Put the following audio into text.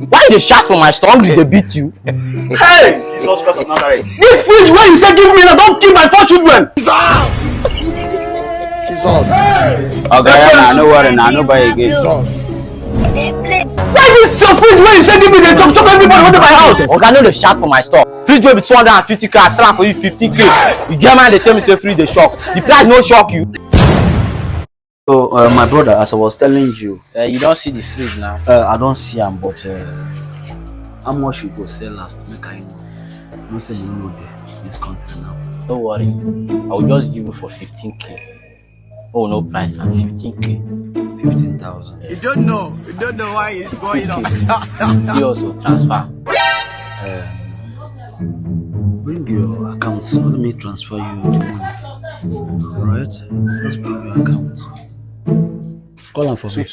Why you shout for my store? They beat you. Hey! Jesus Christ of Nazareth. This fridge where you say give me now, don't kill my 4 children. Jesus. Okay, I know what, and I know by again. Why this your fridge where you say give me the chop everybody under my house? Okay, I know they shout for my store. Fridge will be 250k. I sell for you 50k. You get man, they tell me say free the shock. The price no shock you. So, my brother, as I was telling you, You don't see the fridge now. I don't see him, but how much you go sell last? Make I know. No say you know this country now. Don't worry. I will just give you for 15k. Oh, no price and 15k. 15,000. You don't know why it's going on. You also transfer. Bring your account. So let me transfer you the money. Alright? Just bring your account. Call him for me.